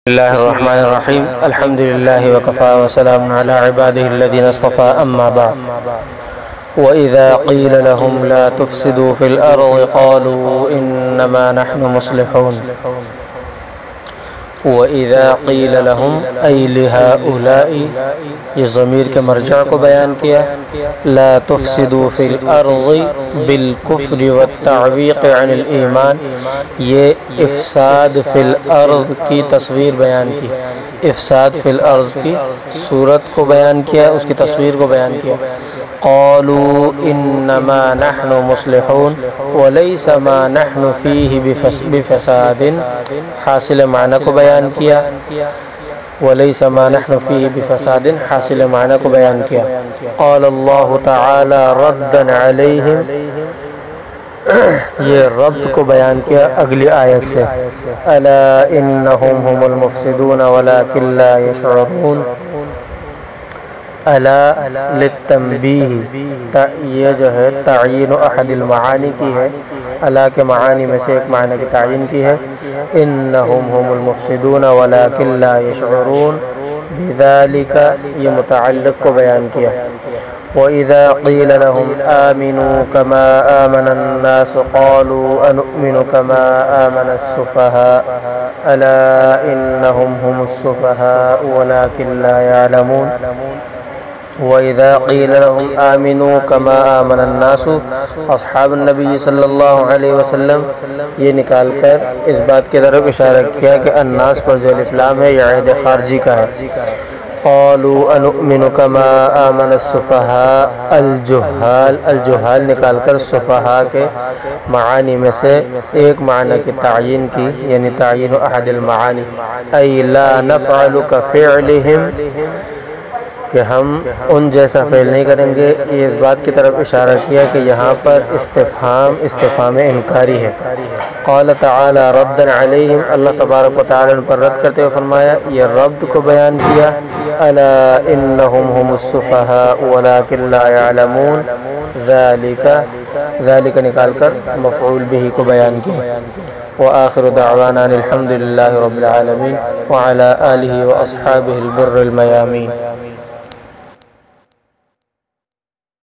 الله الرحمن الرحيم الحمد لله وكفى وسلام على عباده الذين اصطفى أما بعد وإذا قيل لهم لا تفسدوا في الأرض قالوا إنما نحن مصلحون وإذا قيل لهم أي لهؤلاء یہ ضمیر کے مرجع کو بیان کیا لا تفسدوا في الأرض بالكفر والتعويق عن الإيمان یہ افساد فی الارض کی تصویر بیان کی افساد فی الارض کی صورت کو بیان کیا اس کی تصویر کو بیان کیا قالوا انما نحن مصلحون وليس ما نحن فيه بفساد حاصل معنی کو بیان کیا وليس ما نحن فيه بفساد حاصل معنی کو بیان کیا قال اللہ تعالی ردا علیہم یہ ربط کو بیان کیا اگلی آیت سے الا انہم هم المفسدون ولكن لا يشعرون الا للتنبیہ یہ جو ہے تعین احد المعانی کی ہے الا کے معانی میں سے ایک معنی کی تعین کی ہے انہم هم المفسدون ولكن لا يشعرون بذلك یہ متعلق کو بیان کیا وَإِذَا قِيلَ لَهُمْ آمِنُوا كَمَا آمَنَ النَّاسُ قَالُوا أَنُؤْمِنُ كَمَا آمَنَ السُّفَهَاءُ أَلَا إِنَّهُمْ هُمُ السُّفَهَاءُ وَلَكِنْ لَا يَعْلَمُونَ وَإِذَا قِيلَ لَهُمْ آمِنُوا كَمَا آمَنَ النَّاسُ اصحاب النبی صلی اللہ علیہ وسلم یہ نکال کر اس بات کی طرف اشارہ کیا کہ الناس پر جو اسلام ہے یہ عہد خارجی کا ہے قالوا انؤمن كما آمن السفهاء الجہال نکال کر سفہاء کے معانی میں سے ایک معنی کی تعین کی یعنی تعین احد المعانی ای لا نفعل كفعلهم کہ ہم ان جیسا فعل نہیں کریں گے یہ اس بات کی طرف اشارہ کیا کہ یہاں پر استفہام انکاری ہے قال تعالی ردا علیہم اللہ تبارک و تعالی ان پر رد کرتے ہوئے فرمایا یہ رد کو بیان کیا الا انہم هم السفهاء ولكن لا يعلمون ذالک نکال کر مفعول به کو بیان کیا وآخر دعوانا الحمد للہ رب العالمین وعلى آلہ واصحابہ البر الميامین